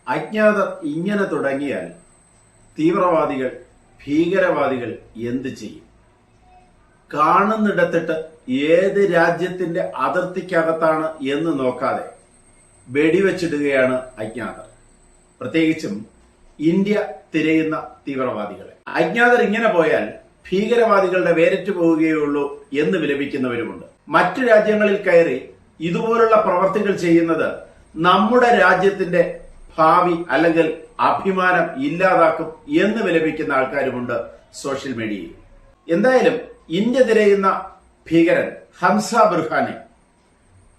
അജ്ഞാതർ ഇങ്ങനെ തുടങ്ങിയാൽ തീവ്രവാദികൾ ഭീകരവാദികൾ എന്ത് ചെയ്യും? കാണുന്നിടത്തിട്ട് ഏത് രാജ്യത്തിന്റെ അതിർത്തിക്കകത്താണ് എന്ന് നോക്കാതെ വെടിവെച്ചിടുകയാണ് അജ്ഞാതർ. പ്രത്യേകിച്ചും ഇന്ത്യ തിരയുന്ന തീവ്രവാദികളെ. അജ്ഞാതർ ഇങ്ങനെ പോയാൽ ഭീകരവാദികളുടെ വേരറ്റ് പോവുകയുള്ളൂ എന്ന് വിലപിക്കുന്നവരുമുണ്ട്. മറ്റു രാജ്യങ്ങളിൽ കയറി ഇതുപോലുള്ള പ്രവർത്തികൾ ചെയ്യുന്നത് നമ്മുടെ രാജ്യത്തിന്റെ ഭാവി അല്ലെങ്കിൽ അഭിമാനം ഇല്ലാതാക്കും എന്ന് വിലപിക്കുന്ന ആൾക്കാരുമുണ്ട് സോഷ്യൽ മീഡിയയിൽ. എന്തായാലും ഇന്ത്യ തിരയുന്ന ഭീകരൻ ഹംസ ബുർഹാനെ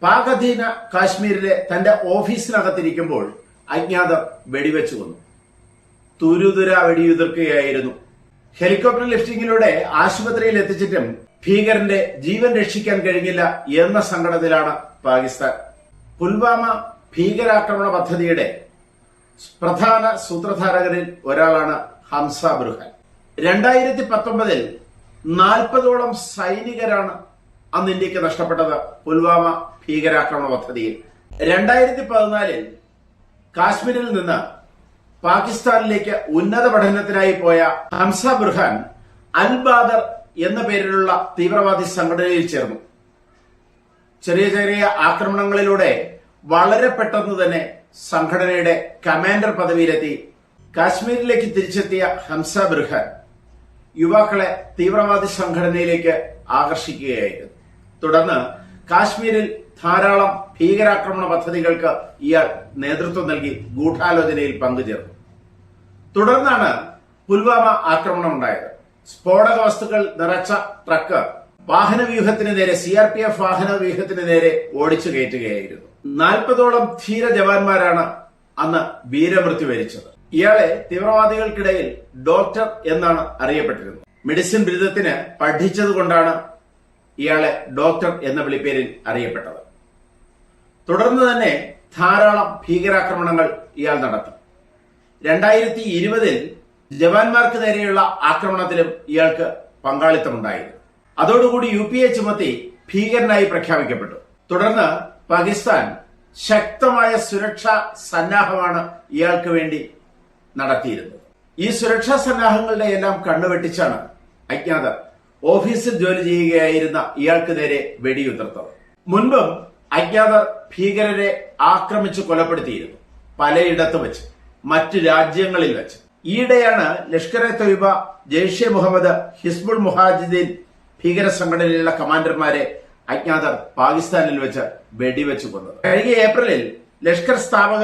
പാകധീന കാശ്മീരിലെ തന്റെ ഓഫീസിനകത്തിരിക്കുമ്പോൾ അജ്ഞാതർ വെടിവെച്ചു കൊന്നു. തുരുതുര വെടിയുതിർക്കുകയായിരുന്നു. ഹെലികോപ്റ്റർ ലിഫ്റ്റിംഗിലൂടെ ആശുപത്രിയിൽ എത്തിച്ചിട്ടും ഭീകരന്റെ ജീവൻ രക്ഷിക്കാൻ കഴിഞ്ഞില്ല എന്ന സങ്കടത്തിലാണ് പാകിസ്ഥാൻ. പുൽവാമ ഭീകരാക്രമണ പദ്ധതിയുടെ പ്രധാന സൂത്രധാരകരിൽ ഒരാളാണ് ഹംസ ബുർഹാൻ. 2019 40ഓളം സൈനികരാണ് അന്ന് ഇന്ത്യക്ക് നഷ്ടപ്പെട്ടത് പുൽവാമ ഭീകരാക്രമണ പദ്ധതിയിൽ. 2014 കാശ്മീരിൽ നിന്ന് പാകിസ്ഥാനിലേക്ക് ഉന്നത പഠനത്തിനായി പോയ ഹംസ ബുർഹാൻ അൽ ബാദർ എന്ന പേരിലുള്ള തീവ്രവാദി സംഘടനയിൽ ചേർന്നു. ചെറിയ ചെറിയ ആക്രമണങ്ങളിലൂടെ വളരെ പെട്ടെന്ന് തന്നെ സംഘടനയുടെ കമാൻഡർ പദവിയിലെത്തി. കാശ്മീരിലേക്ക് തിരിച്ചെത്തിയ ഹംസ ബുർഹാൻ യുവാക്കളെ തീവ്രവാദി സംഘടനയിലേക്ക് ആകർഷിക്കുകയായിരുന്നു. തുടർന്ന് കാശ്മീരിൽ ധാരാളം ഭീകരാക്രമണ പദ്ധതികൾക്ക് ഇയാൾ നേതൃത്വം നൽകി ഗൂഢാലോചനയിൽ പങ്കുചേർന്നു. തുടർന്നാണ് പുൽവാമ ആക്രമണം ഉണ്ടായത്. സ്ഫോടക വസ്തുക്കൾ നിറച്ച ട്രക്ക് വാഹനവ്യൂഹത്തിന് നേരെ CRPF വാഹനവ്യൂഹത്തിന് നേരെ ഓടിച്ചു കയറ്റുകയായിരുന്നു. 40ഓളം ധീര ജവാന്മാരാണ് അന്ന് വീരമൃത്യു വരിച്ചത്. ഇയാളെ തീവ്രവാദികൾക്കിടയിൽ ഡോക്ടർ എന്നാണ് അറിയപ്പെട്ടിരുന്നത്. മെഡിസിൻ ബിരുദത്തിന് പഠിച്ചതുകൊണ്ടാണ് ഇയാളെ ഡോക്ടർ എന്ന വിളിപ്പേരിൽ അറിയപ്പെട്ടത്. തുടർന്ന് തന്നെ ധാരാളം ഭീകരാക്രമണങ്ങൾ ഇയാൾ നടത്തി. 2020 ജവാന്മാർക്ക് നേരെയുള്ള ആക്രമണത്തിലും ഇയാൾക്ക് പങ്കാളിത്തമുണ്ടായിരുന്നു. അതോടുകൂടി UPA ചുമത്തി ഭീകരനായി പ്രഖ്യാപിക്കപ്പെട്ടു. തുടർന്ന് പാകിസ്ഥാൻ ശക്തമായ സുരക്ഷാ സന്നാഹമാണ് ഇയാൾക്ക് വേണ്ടി നടത്തിയിരുന്നത്. ഈ സുരക്ഷാ സന്നാഹങ്ങളുടെ എല്ലാം കണ്ണുവെട്ടിച്ചാണ് അജ്ഞാതർ ഓഫീസിൽ ജോലി ചെയ്യുകയായിരുന്ന ഇയാൾക്ക് നേരെ വെടിയുതിർത്തത്. മുൻപും അജ്ഞാതർ ഭീകരരെ ആക്രമിച്ച് കൊലപ്പെടുത്തിയിരുന്നു, പലയിടത്ത് വെച്ച്, മറ്റു രാജ്യങ്ങളിൽ വെച്ച്. ഈയിടെയാണ് ലഷ്കർ-ഇ-തൊയ്ബ, ജെയ്ഷെ മുഹമ്മദ്, ഹിസ്ബുൾ മുജാഹിദ്ദീൻ ഭീകര സംഘടനയിലുള്ള കമാൻഡർമാരെ അജ്ഞാതർ പാകിസ്ഥാനിൽ വെച്ച് വെടിവെച്ചു കൊന്നത്. കഴിഞ്ഞ ഏപ്രിലിൽ ലഷ്കർ സ്ഥാപക